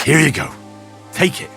Here you go. Take it.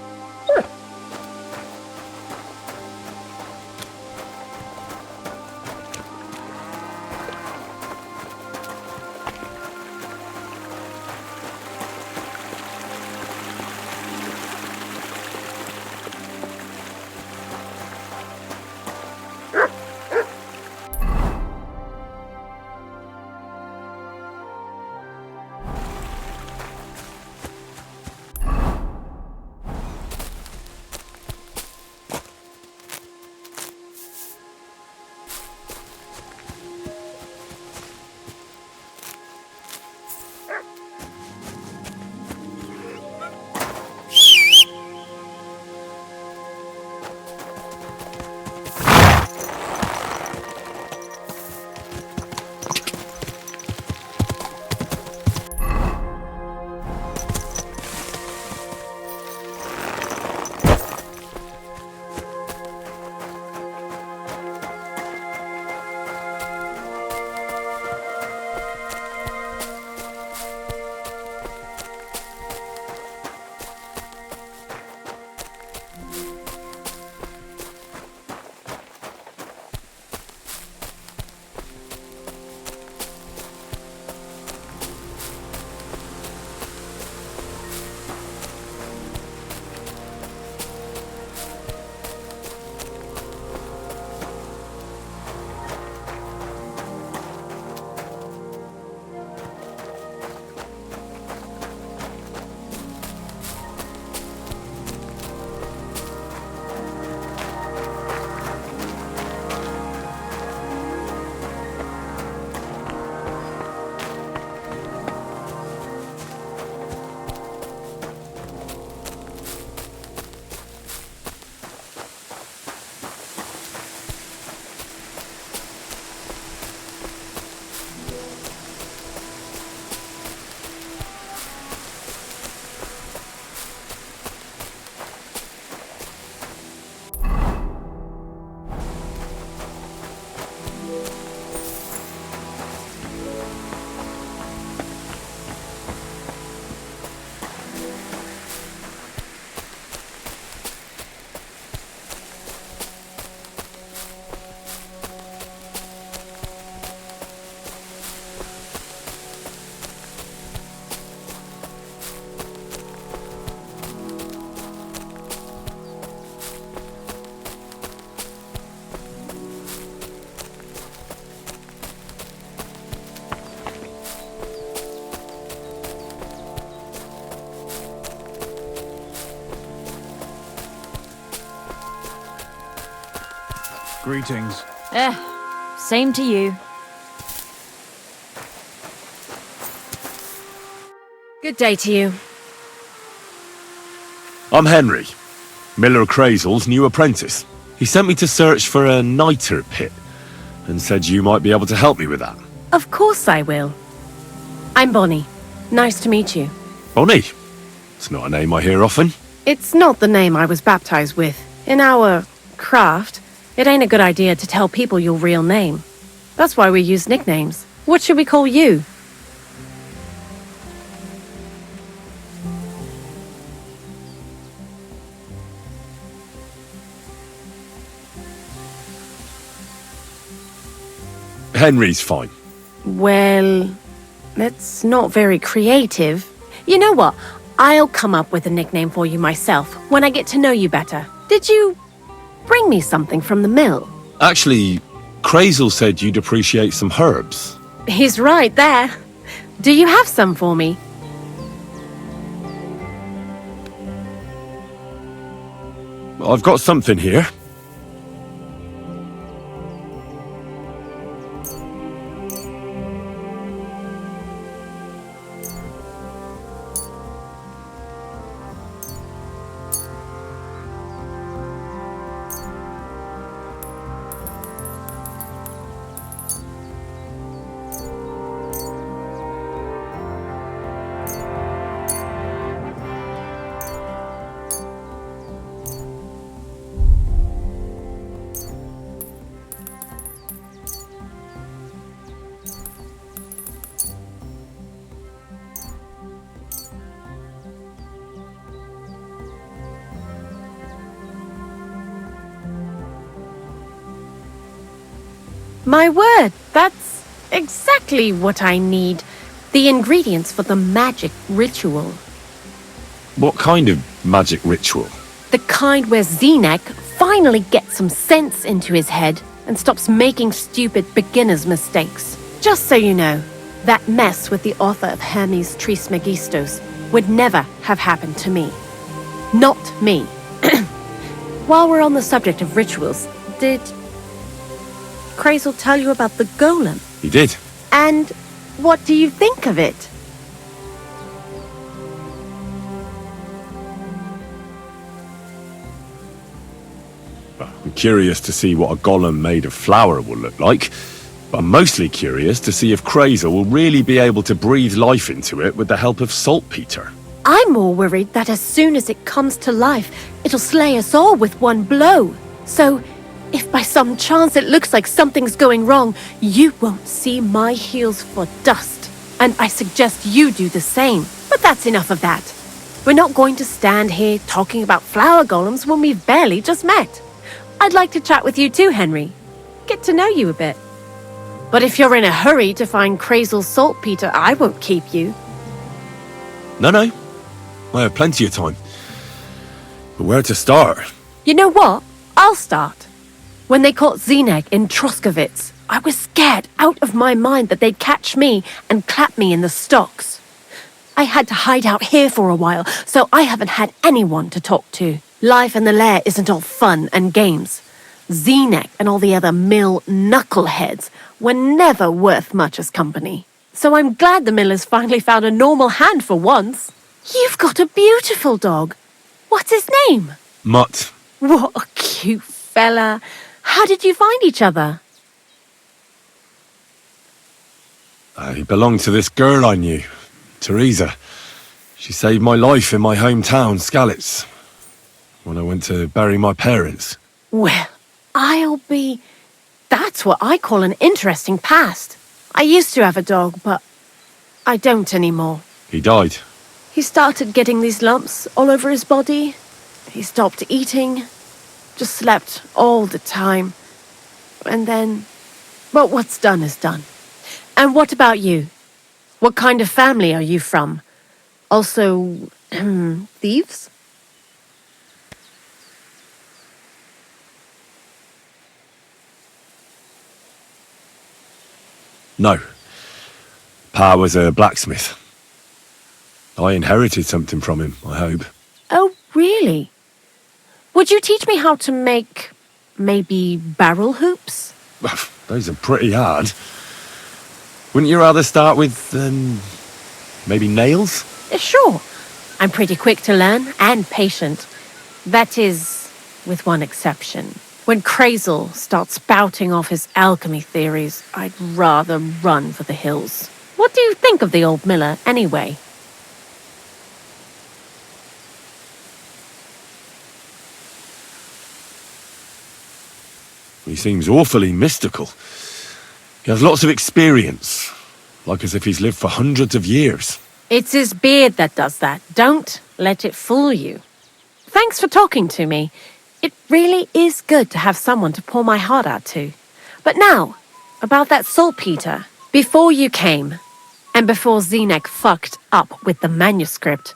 Greetings. Same to you. Good day to you. I'm Henry, Miller Crazel's new apprentice. He sent me to search for a niter pit and said you might be able to help me with that. Of course I will. I'm Bonnie. Nice to meet you. Bonnie? It's not a name I hear often. It's not the name I was baptized with. In our craft, it ain't a good idea to tell people your real name. That's why we use nicknames. What should we call you? Henry's fine. Well, it's not very creative. You know what? I'll come up with a nickname for you myself when I get to know you better. Did you bring me something from the mill? Actually, Crazel said you'd appreciate some herbs. He's right there. Do you have some for me? I've got something here. My word, that's exactly what I need. The ingredients for the magic ritual. What kind of magic ritual? The kind where Zenek finally gets some sense into his head and stops making stupid beginner's mistakes. Just so you know, that mess with the author of Hermes Trismegistos would never have happened to me. Not me. While we're on the subject of rituals, did Crazel tell you about the golem? He did. And what do you think of it? I'm curious to see what a golem made of flour will look like. But I'm mostly curious to see if Crazel will really be able to breathe life into it with the help of saltpeter. I'm more worried that as soon as it comes to life, it'll slay us all with one blow. So, if by some chance it looks like something's going wrong, you won't see my heels for dust. And I suggest you do the same. But that's enough of that. We're not going to stand here talking about flower golems when we've barely just met. I'd like to chat with you too, Henry. Get to know you a bit. But if you're in a hurry to find Crazel's saltpeter, I won't keep you. No. I have plenty of time. But where to start? You know what? I'll start. When they caught Zenek in Troskovitz, I was scared out of my mind that they'd catch me and clap me in the stocks. I had to hide out here for a while, so I haven't had anyone to talk to. Life in the lair isn't all fun and games. Zenek and all the other mill knuckleheads were never worth much as company. So I'm glad the Millers finally found a normal hand for once. You've got a beautiful dog. What's his name? Mutt. What a cute fella. How did you find each other? He belonged to this girl I knew, Teresa. She saved my life in my hometown, Skalitz, when I went to bury my parents. Well, That's what I call an interesting past. I used to have a dog, but I don't anymore. He died. He started getting these lumps all over his body. He stopped eating, just slept all the time. And then, well, what's done is done. And what about you? What kind of family are you from? Also, thieves? No. Pa was a blacksmith. I inherited something from him, I hope. Oh, really? Would you teach me how to make, maybe, barrel hoops? Those are pretty hard. Wouldn't you rather start with, maybe nails? Sure. I'm pretty quick to learn and patient. That is, with one exception. When Crazel starts spouting off his alchemy theories, I'd rather run for the hills. What do you think of the old miller, anyway? He seems awfully mystical. He has lots of experience, like as if he's lived for hundreds of years. It's his beard that does that. Don't let it fool you. Thanks for talking to me. It really is good to have someone to pour my heart out to. But now, about that saltpeter. Before you came, and before Zenek fucked up with the manuscript,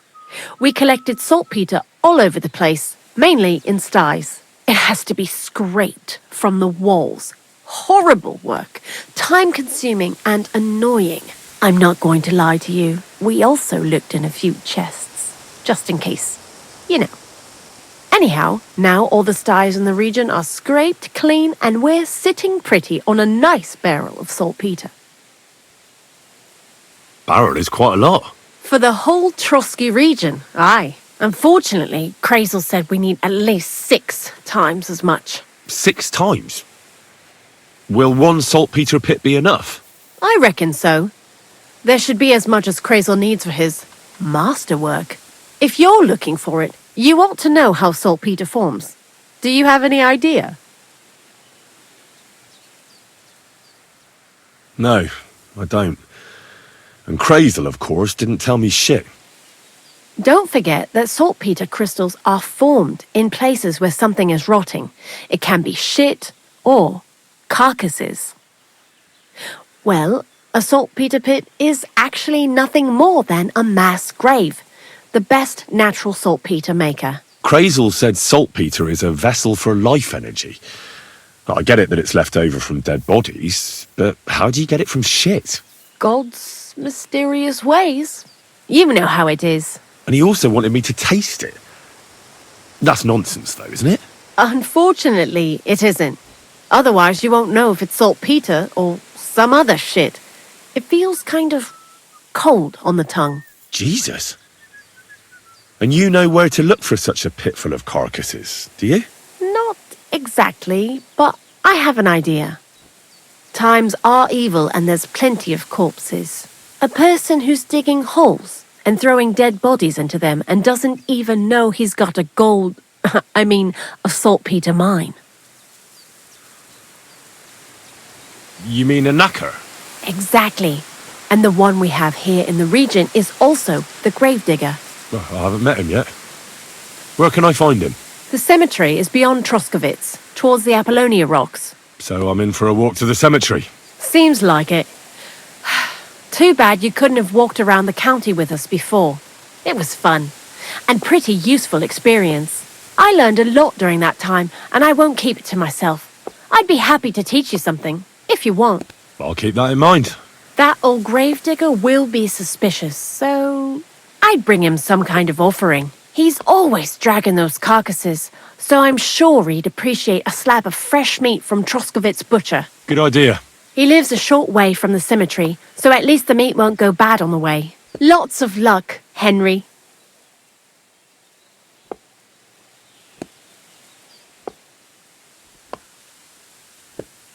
we collected saltpeter all over the place, mainly in sties. It has to be scraped from the walls. Horrible work, time-consuming and annoying. I'm not going to lie to you. We also looked in a few chests, just in case. You know. Anyhow, now all the sties in the region are scraped clean and we're sitting pretty on a nice barrel of saltpeter. Barrel is quite a lot. For the whole Trotsky region, aye. Unfortunately, Crazel said we need at least 6 times as much. 6 times? Will one saltpeter pit be enough? I reckon so. There should be as much as Crazel needs for his masterwork. If you're looking for it, you ought to know how saltpeter forms. Do you have any idea? No, I don't. And Crazel, of course, didn't tell me shit. Don't forget that saltpeter crystals are formed in places where something is rotting. It can be shit or carcasses. Well, a saltpeter pit is actually nothing more than a mass grave. The best natural saltpeter maker. Crazel said saltpeter is a vessel for life energy. I get it that it's left over from dead bodies, but how do you get it from shit? God's mysterious ways. You know how it is. And he also wanted me to taste it. That's nonsense though, isn't it? Unfortunately, it isn't. Otherwise, you won't know if it's saltpeter or some other shit. It feels kind of cold on the tongue. Jesus. And you know where to look for such a pit full of carcasses, do you? Not exactly, but I have an idea. Times are evil and there's plenty of corpses. A person who's digging holes and throwing dead bodies into them and doesn't even know he's got a a saltpeter mine. You mean a knacker? Exactly. And the one we have here in the region is also the gravedigger. Well, I haven't met him yet. Where can I find him? The cemetery is beyond Troskovitz, towards the Apollonia rocks. So I'm in for a walk to the cemetery. Seems like it. Too bad you couldn't have walked around the county with us before. It was fun, and pretty useful experience. I learned a lot during that time, and I won't keep it to myself. I'd be happy to teach you something, if you want. I'll keep that in mind. That old gravedigger will be suspicious, so I'd bring him some kind of offering. He's always dragging those carcasses, so I'm sure he'd appreciate a slab of fresh meat from Troskovitz butcher. Good idea. He lives a short way from the cemetery, so at least the meat won't go bad on the way. Lots of luck, Henry.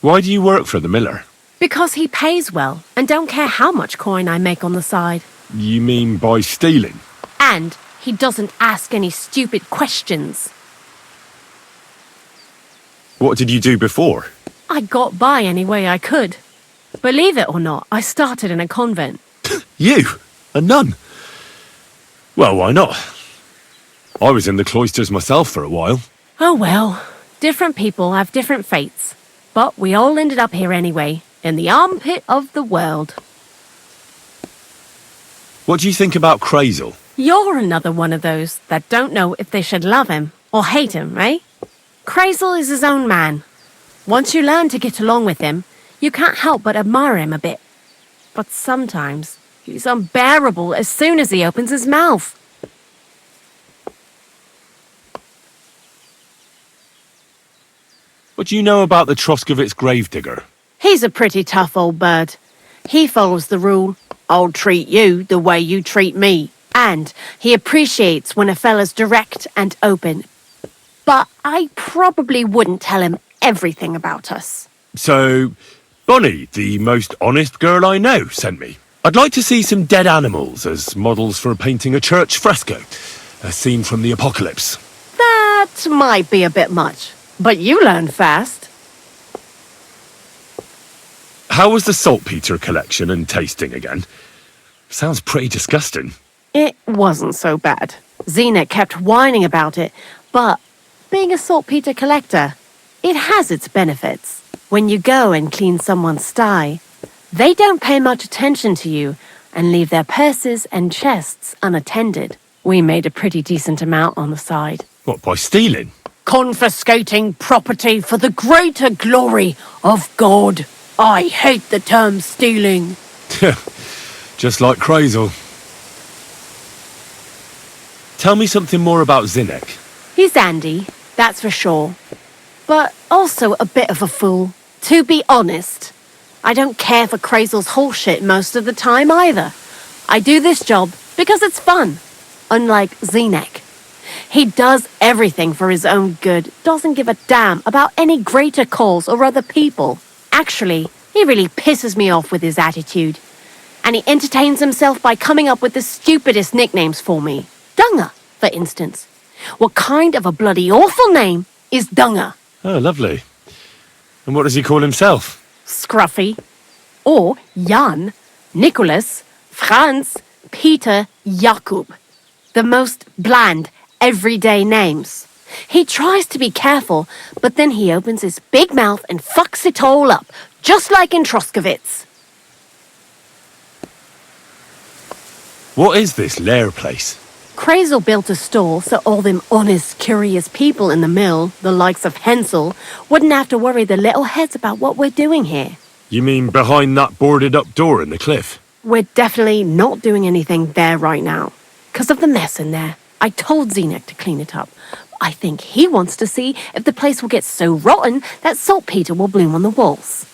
Why do you work for the miller? Because he pays well, and don't care how much coin I make on the side. You mean by stealing? And he doesn't ask any stupid questions. What did you do before? I got by any way I could. Believe it or not, I started in a convent. You? A nun? Well, why not? I was in the cloisters myself for a while. Oh well, different people have different fates. But we all ended up here anyway, in the armpit of the world. What do you think about Crazel? You're another one of those that don't know if they should love him or hate him, eh? Crazel is his own man. Once you learn to get along with him, you can't help but admire him a bit. But sometimes he's unbearable as soon as he opens his mouth. What do you know about the Troskovitz gravedigger? He's a pretty tough old bird. He follows the rule, I'll treat you the way you treat me. And he appreciates when a fella's direct and open. But I probably wouldn't tell him everything about us. So, Bonnie, the most honest girl I know, sent me. I'd like to see some dead animals as models for painting a church fresco. A scene from the apocalypse. That might be a bit much, but you learn fast. How was the saltpeter collection and tasting again? Sounds pretty disgusting. It wasn't so bad. Xena kept whining about it, but being a saltpeter collector, it has its benefits. When you go and clean someone's sty, they don't pay much attention to you and leave their purses and chests unattended. We made a pretty decent amount on the side. What, by stealing? Confiscating property for the greater glory of God. I hate the term stealing. Just like Crazel. Tell me something more about Zinnek. He's Andy, that's for sure. But also a bit of a fool. To be honest, I don't care for Crazel's bullshit most of the time either. I do this job because it's fun, unlike Zinnek. He does everything for his own good, doesn't give a damn about any greater cause or other people. Actually, he really pisses me off with his attitude. And he entertains himself by coming up with the stupidest nicknames for me. Dunger, for instance. What kind of a bloody awful name is Dunger? Oh, lovely. And what does he call himself? Scruffy. Or Jan, Nicholas, Franz, Peter, Jakub. The most bland, everyday names. He tries to be careful, but then he opens his big mouth and fucks it all up, just like in Troskovitz. What is this lair place? Crazel built a store so all them honest, curious people in the mill, the likes of Hensel, wouldn't have to worry their little heads about what we're doing here. You mean behind that boarded up door in the cliff? We're definitely not doing anything there right now. 'Cause of the mess in there. I told Zenek to clean it up. I think he wants to see if the place will get so rotten that saltpeter will bloom on the walls.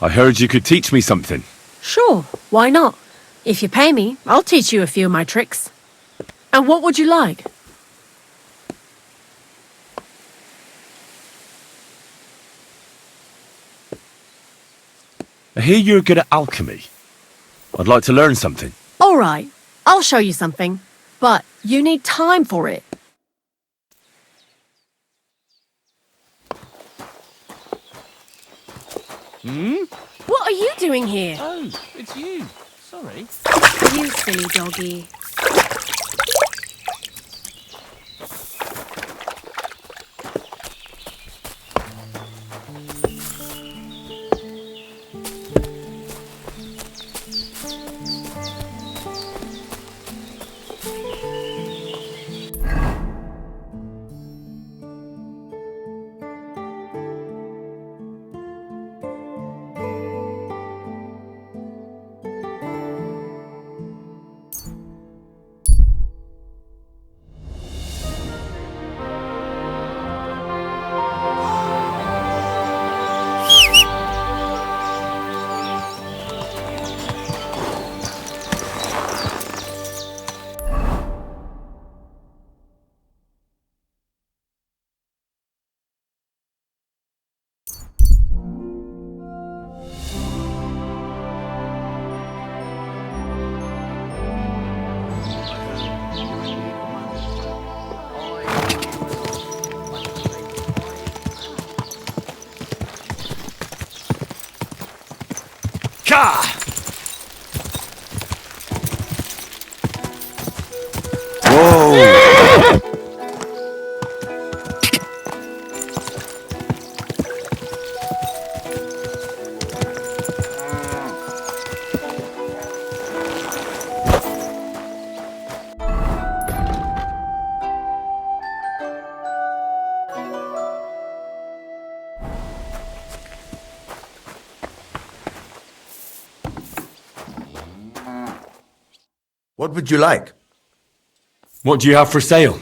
I heard you could teach me something. Sure, why not? If you pay me, I'll teach you a few of my tricks. And what would you like? I hear you're good at alchemy. I'd like to learn something. All right, I'll show you something. But you need time for it. What are you doing here? Oh, it's you. Sorry. You silly doggy. Whoa! What would you like? What do you have for sale?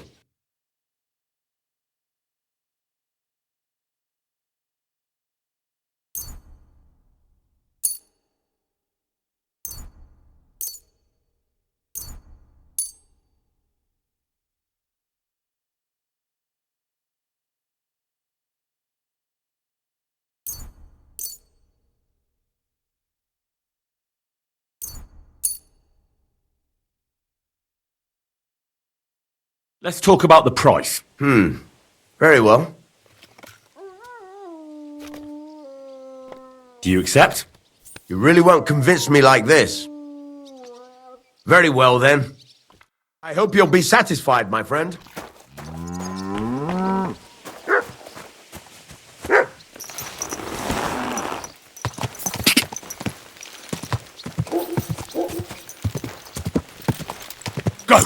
Let's talk about the price. Very well. Do you accept? You really won't convince me like this. Very well, then. I hope you'll be satisfied, my friend. Go!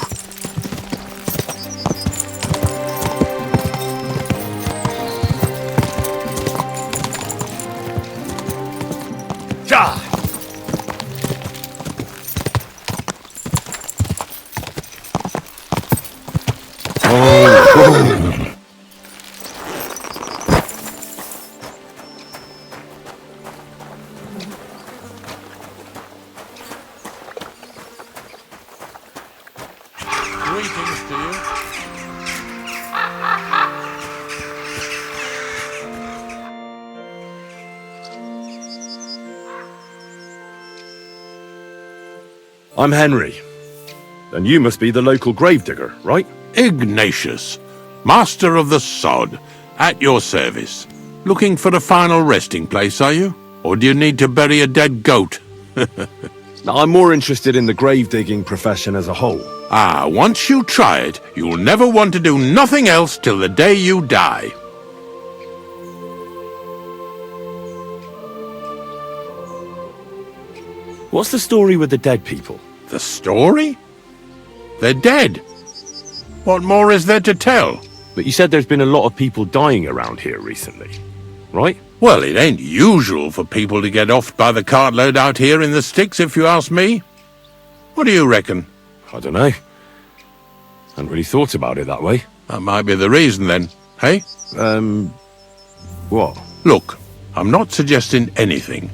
Ja! Greetings to you. I'm Henry. And you must be the local gravedigger, right? Ignatius, Master of the Sod, at your service. Looking for a final resting place, are you? Or do you need to bury a dead goat? I'm more interested in the grave digging profession as a whole. Ah, once you try it, you'll never want to do nothing else till the day you die. What's the story with the dead people? The story? They're dead. What more is there to tell? But you said there's been a lot of people dying around here recently, right? Well, it ain't usual for people to get offed by the cartload out here in the sticks, if you ask me. What do you reckon? I don't know. Hadn't really thought about it that way. That might be the reason, then, hey? What? Look, I'm not suggesting anything.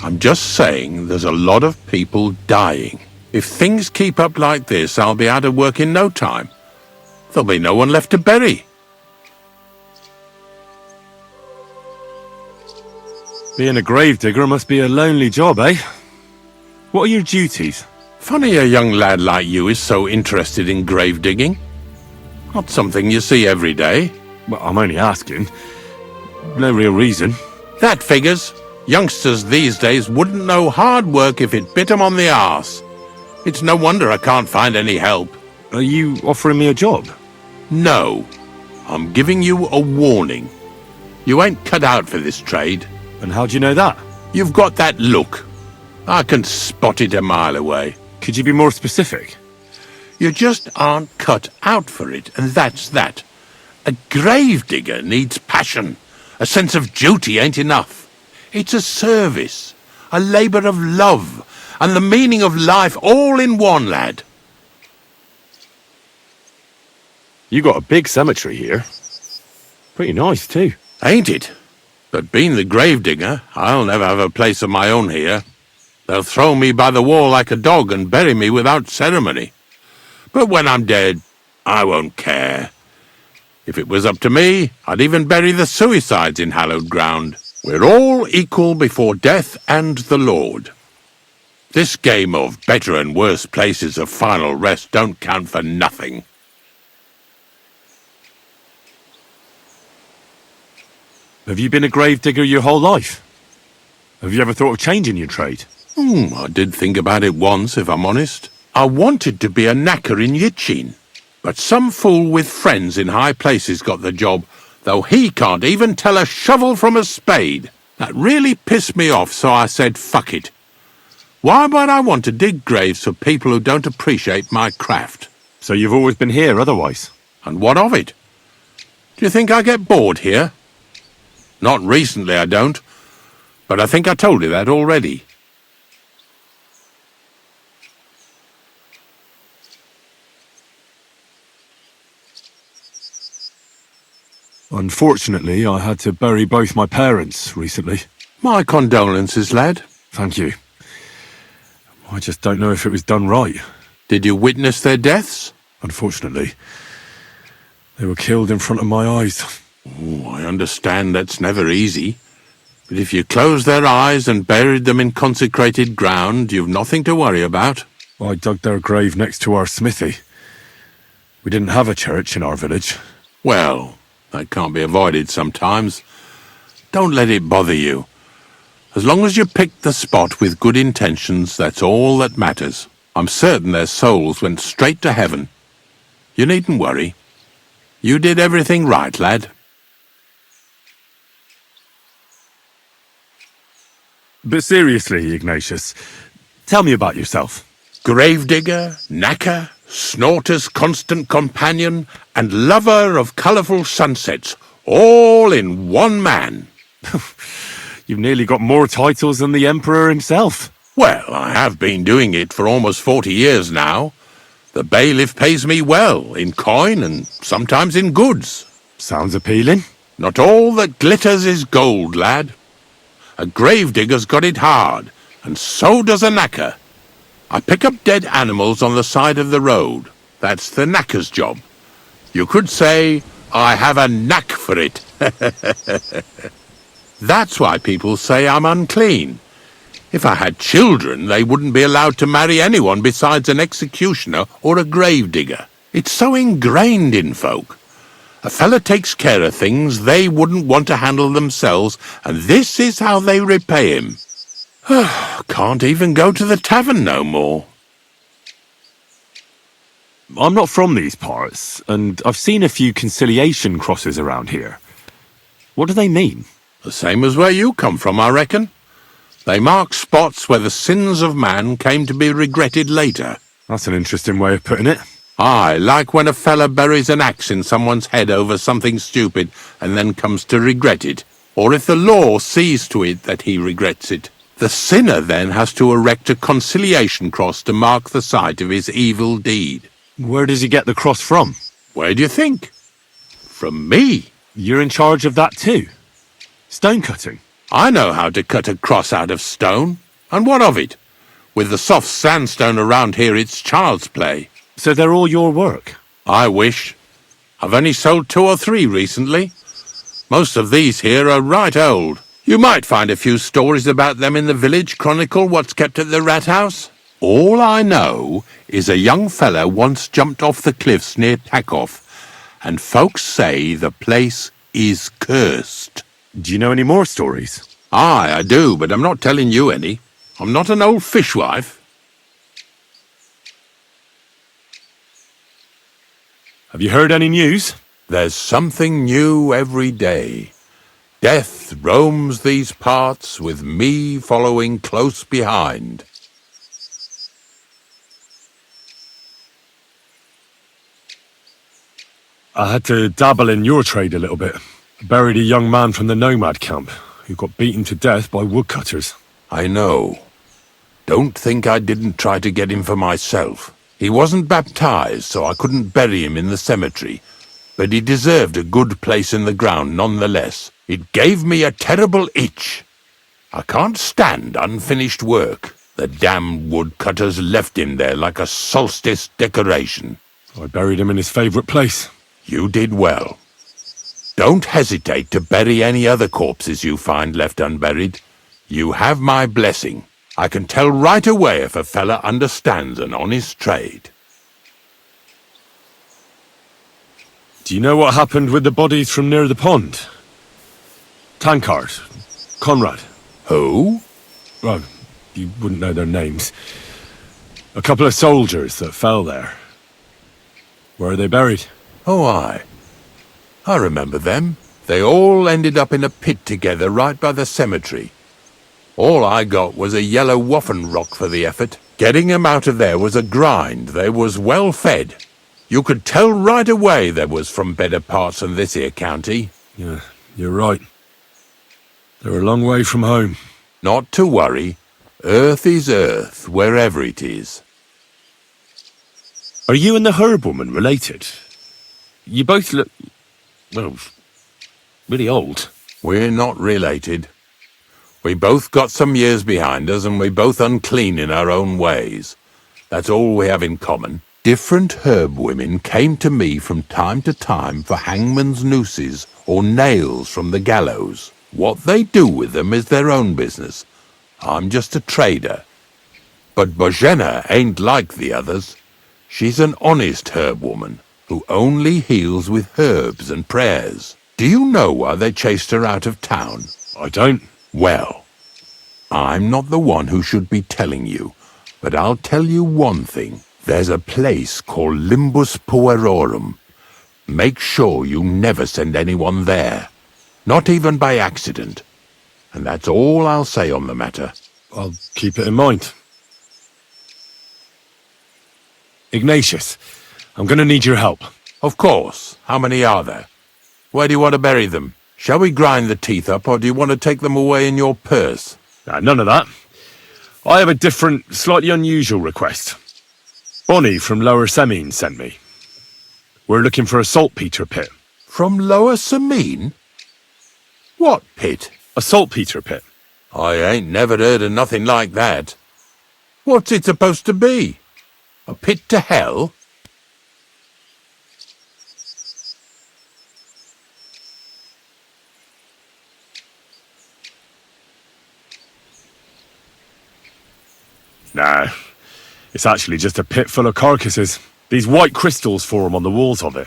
I'm just saying there's a lot of people dying. If things keep up like this, I'll be out of work in no time. There'll be no one left to bury. Being a gravedigger must be a lonely job, eh? What are your duties? Funny a young lad like you is so interested in grave digging. Not something you see every day. Well, I'm only asking. No real reason. That figures. Youngsters these days wouldn't know hard work if it bit 'em on the arse. It's no wonder I can't find any help. Are you offering me a job? No. I'm giving you a warning. You ain't cut out for this trade. And how do you know that? You've got that look. I can spot it a mile away. Could you be more specific? You just aren't cut out for it, and that's that. A gravedigger needs passion. A sense of duty ain't enough. It's a service, a labour of love, and the meaning of life all in one, lad. You got a big cemetery here. Pretty nice, too. Ain't it? But being the gravedigger, I'll never have a place of my own here. They'll throw me by the wall like a dog and bury me without ceremony. But when I'm dead, I won't care. If it was up to me, I'd even bury the suicides in hallowed ground. We're all equal before death and the Lord. This game of better and worse places of final rest don't count for nothing. Have you been a gravedigger your whole life? Have you ever thought of changing your trade? I did think about it once, if I'm honest. I wanted to be a knacker in Yitchin, but some fool with friends in high places got the job, though he can't even tell a shovel from a spade. That really pissed me off, so I said, fuck it. Why would I want to dig graves for people who don't appreciate my craft? So you've always been here otherwise? And what of it? Do you think I get bored here? Not recently, I don't. But I think I told you that already. Unfortunately, I had to bury both my parents recently. My condolences, lad. Thank you. I just don't know if it was done right. Did you witness their deaths? Unfortunately, they were killed in front of my eyes. I understand that's never easy. But if you closed their eyes and buried them in consecrated ground, you've nothing to worry about. I dug their grave next to our smithy. We didn't have a church in our village. Well, that can't be avoided sometimes. Don't let it bother you. As long as you picked the spot with good intentions, that's all that matters. I'm certain their souls went straight to heaven. You needn't worry. You did everything right, lad. But seriously, Ignatius, tell me about yourself. Gravedigger, knacker, Snorter's constant companion, and lover of colourful sunsets, all in one man. You've nearly got more titles than the Emperor himself. Well, I have been doing it for almost 40 years now. The bailiff pays me well, in coin and sometimes in goods. Sounds appealing. Not all that glitters is gold, lad. A gravedigger's got it hard, and so does a knacker. I pick up dead animals on the side of the road. That's the knacker's job. You could say, I have a knack for it. That's why people say I'm unclean. If I had children, they wouldn't be allowed to marry anyone besides an executioner or a gravedigger. It's so ingrained in folk. A fella takes care of things they wouldn't want to handle themselves, and this is how they repay him. Can't even go to the tavern no more. I'm not from these parts, and I've seen a few conciliation crosses around here. What do they mean? The same as where you come from, I reckon. They mark spots where the sins of man came to be regretted later. That's an interesting way of putting it. Aye, like when a fella buries an axe in someone's head over something stupid and then comes to regret it. Or if the law sees to it that he regrets it. The sinner then has to erect a conciliation cross to mark the site of his evil deed. Where does he get the cross from? Where do you think? From me. You're in charge of that too? Stone cutting? I know how to cut a cross out of stone. And what of it? With the soft sandstone around here, it's child's play. So they're all your work? I wish. I've only sold 2 or 3 recently. Most of these here are right old. You might find a few stories about them in the village chronicle what's kept at the rat house. All I know is a young fella once jumped off the cliffs near Takoff, and folks say the place is cursed. Do you know any more stories? Aye, I do, but I'm not telling you any. I'm not an old fishwife. Have you heard any news? There's something new every day. Death roams these parts, with me following close behind. I had to dabble in your trade a little bit. I buried a young man from the nomad camp who got beaten to death by woodcutters. I know. Don't think I didn't try to get him for myself. He wasn't baptized, so I couldn't bury him in the cemetery. But he deserved a good place in the ground nonetheless. It gave me a terrible itch. I can't stand unfinished work. The damned woodcutters left him there like a solstice decoration. I buried him in his favourite place. You did well. Don't hesitate to bury any other corpses you find left unburied. You have my blessing. I can tell right away if a fella understands an honest trade. Do you know what happened with the bodies from near the pond? Tankard, Conrad. Who? Well, you wouldn't know their names. A couple of soldiers that fell there. Where are they buried? Oh, aye. I remember them. They all ended up in a pit together right by the cemetery. All I got was a yellow waffen rock for the effort. Getting 'em out of there was a grind. They was well fed. You could tell right away they was from better parts than this here county. Yeah, you're right. They're a long way from home. Not to worry. Earth is earth, wherever it is. Are you and the herb woman related? You both look, well, really old. We're not related. We both got some years behind us, and we're both unclean in our own ways. That's all we have in common. Different herb women came to me from time to time for hangman's nooses or nails from the gallows. What they do with them is their own business. I'm just a trader. But Bozhena ain't like the others. She's an honest herb woman who only heals with herbs and prayers. Do you know why they chased her out of town? I don't. Well, I'm not the one who should be telling you, but I'll tell you one thing. There's a place called Limbus Puerorum. Make sure you never send anyone there, not even by accident. And that's all I'll say on the matter. I'll keep it in mind. Ignatius, I'm going to need your help. Of course. How many are there? Where do you want to bury them? Shall we grind the teeth up, or do you want to take them away in your purse? None of that. I have a different, slightly unusual request. Bonnie from Lower Semine sent me. We're looking for a saltpeter pit. From Lower Semine? What pit? A saltpeter pit. I ain't never heard of nothing like that. What's it supposed to be? A pit to hell? Nah, it's actually just a pit full of carcasses. These white crystals form on the walls of it,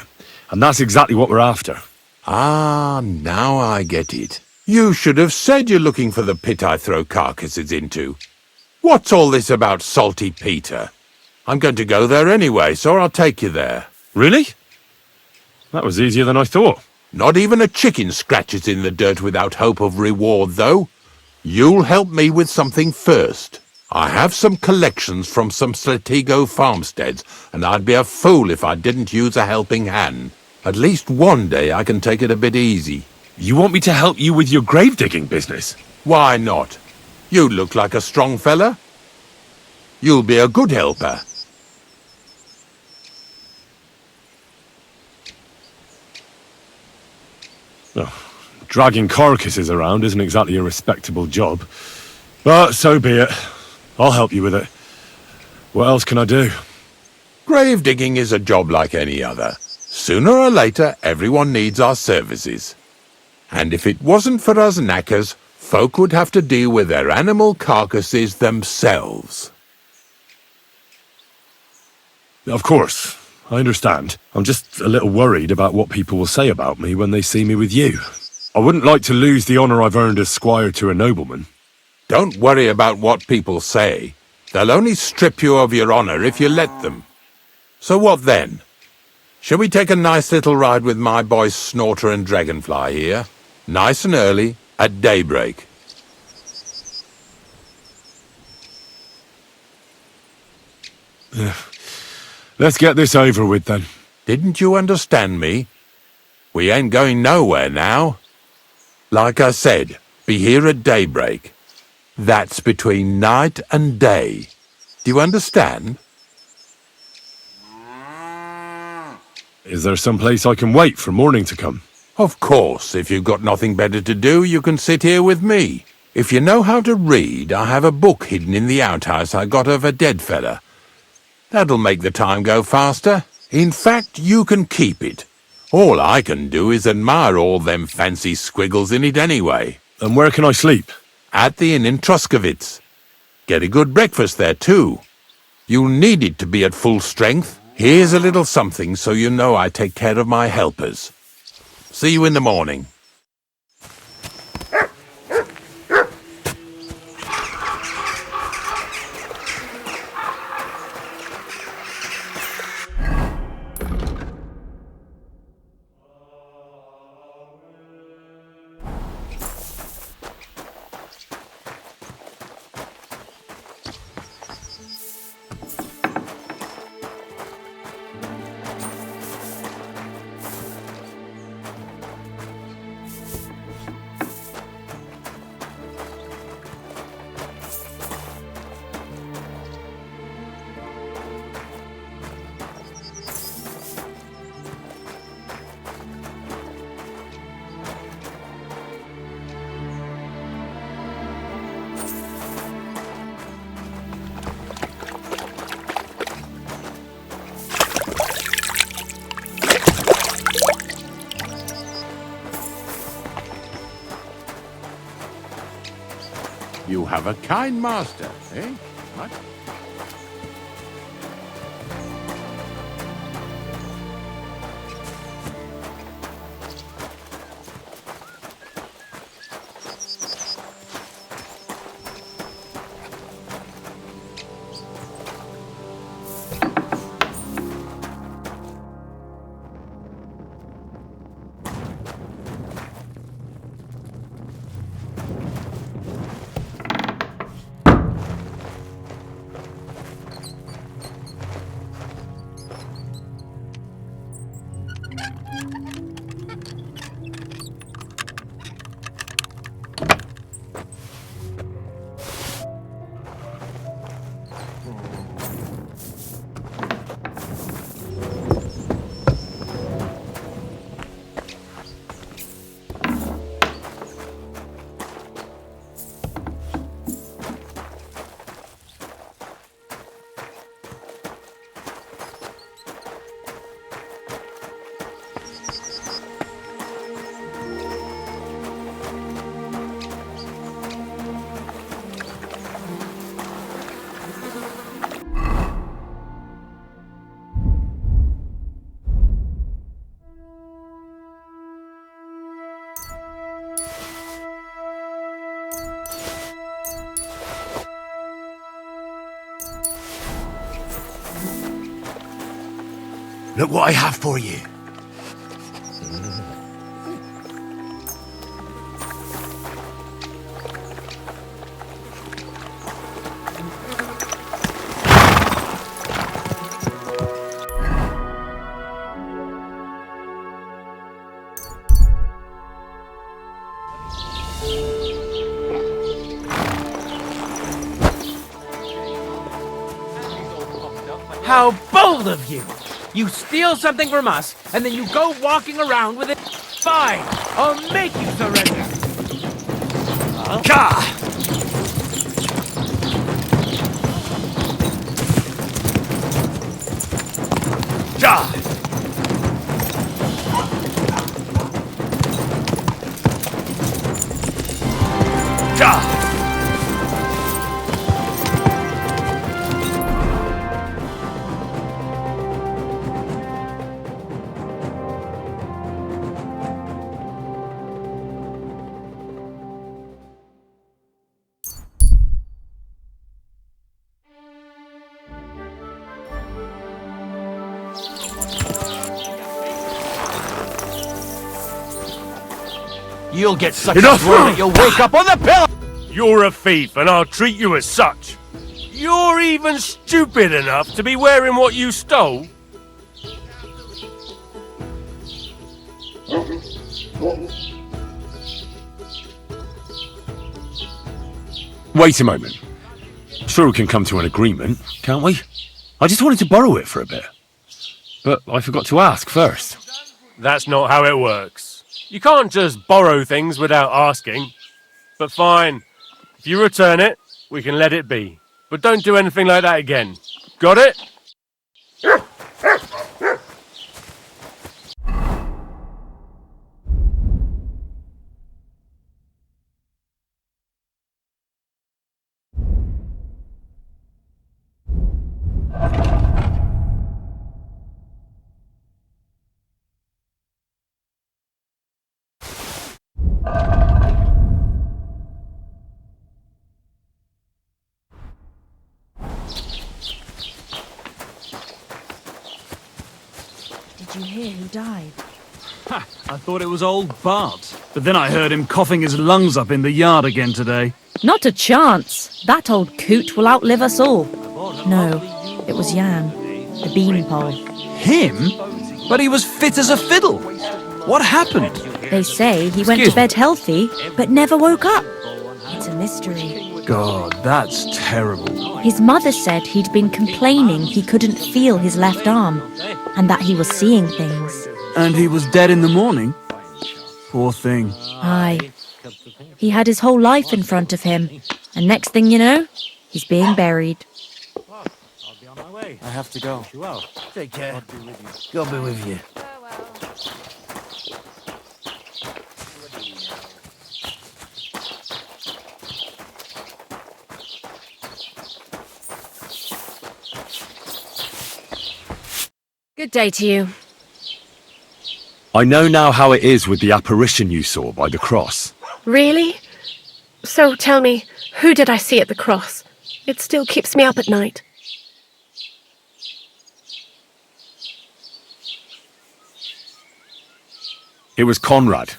and that's exactly what we're after. Ah, now I get it. You should have said you're looking for the pit I throw carcasses into. What's all this about Salty Peter? I'm going to go there anyway, so I'll take you there. Really? That was easier than I thought. Not even a chicken scratches in the dirt without hope of reward, though. You'll help me with something first. I have some collections from some Stratego farmsteads, and I'd be a fool if I didn't use a helping hand. At least one day I can take it a bit easy. You want me to help you with your grave digging business? Why not? You look like a strong fella. You'll be a good helper. Dragging carcasses around isn't exactly a respectable job. But so be it. I'll help you with it. What else can I do? Grave digging is a job like any other. Sooner or later, everyone needs our services. And if it wasn't for us knackers, folk would have to deal with their animal carcasses themselves. Of course, I understand. I'm just a little worried about what people will say about me when they see me with you. I wouldn't like to lose the honour I've earned as squire to a nobleman. Don't worry about what people say. They'll only strip you of your honour if you let them. So what then? Shall we take a nice little ride with my boys Snorter and Dragonfly here? Nice and early, at daybreak. Let's get this over with then. Didn't you understand me? We ain't going nowhere now. Like I said, be here at daybreak. That's between night and day. Do you understand? Is there some place I can wait for morning to come? Of course, if you've got nothing better to do, you can sit here with me. If you know how to read, I have a book hidden in the outhouse I got of a dead fella. That'll make the time go faster. In fact, you can keep it. All I can do is admire all them fancy squiggles in it anyway. And where can I sleep? At the inn in Truskowitz. Get a good breakfast there, too. You'll need it to be at full strength. Here's a little something so you know I take care of my helpers. See you in the morning. You have a kind master, eh? What? Look what I have for you. How bold of you! You steal something from us, and then you go walking around with it. Fine, I'll make you surrender. Gah! Gah! Gah! You'll get such Enough! a throw that you'll wake up on the pillow! You're a thief, and I'll treat you as such. You're even stupid enough to be wearing what you stole? Wait a moment. Sure, we can come to an agreement, can't we? I just wanted to borrow it for a bit. But I forgot to ask first. That's not how it works. You can't just borrow things without asking. But fine. If you return it, we can let it be. But don't do anything like that again. Got it? Did you hear who died? I thought it was old Bart, but then I heard him coughing his lungs up in the yard again today. Not a chance. That old coot will outlive us all. No, it was Jan, the beanpole. Him? But he was fit as a fiddle. What happened? They say he went to bed healthy, but never woke up. It's a mystery. God, that's terrible. His mother said he'd been complaining he couldn't feel his left arm, and that he was seeing things. And he was dead in the morning? Poor thing. Aye. He had his whole life in front of him, and next thing you know, he's being buried. I have to go. Take care. God be with you. Good day to you. I know now how it is with the apparition you saw by the cross. Really? So tell me, who did I see at the cross? It still keeps me up at night. It was Conrad,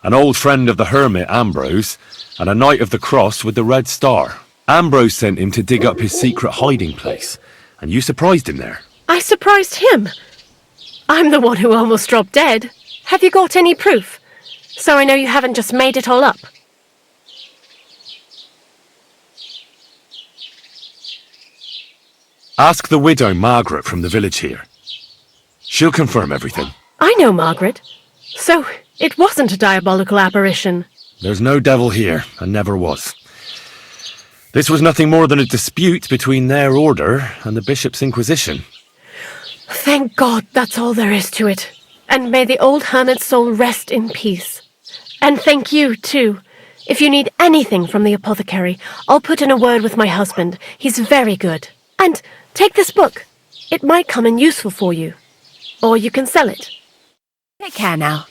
an old friend of the hermit Ambrose, and a knight of the cross with the red star. Ambrose sent him to dig up his secret hiding place, and you surprised him there. I surprised him. I'm the one who almost dropped dead. Have you got any proof? So I know you haven't just made it all up. Ask the widow Margaret from the village here. She'll confirm everything. I know Margaret. So it wasn't a diabolical apparition. There's no devil here, and never was. This was nothing more than a dispute between their order and the bishop's inquisition. Thank God that's all there is to it. And may the old hermit's soul rest in peace. And thank you, too. If you need anything from the apothecary, I'll put in a word with my husband. He's very good. And take this book. It might come in useful for you. Or you can sell it. Take care now.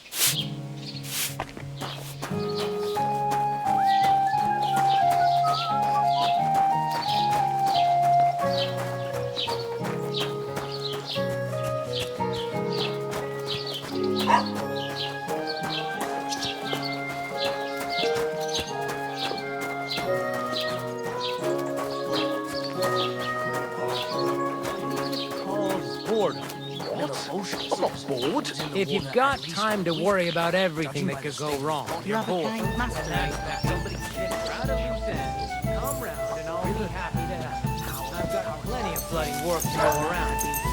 If you've got time to worry about everything that could go wrong, you're bored. Somebody get proud of you then. Come round and I'll be happy to help. I've got plenty of bloody work to go around.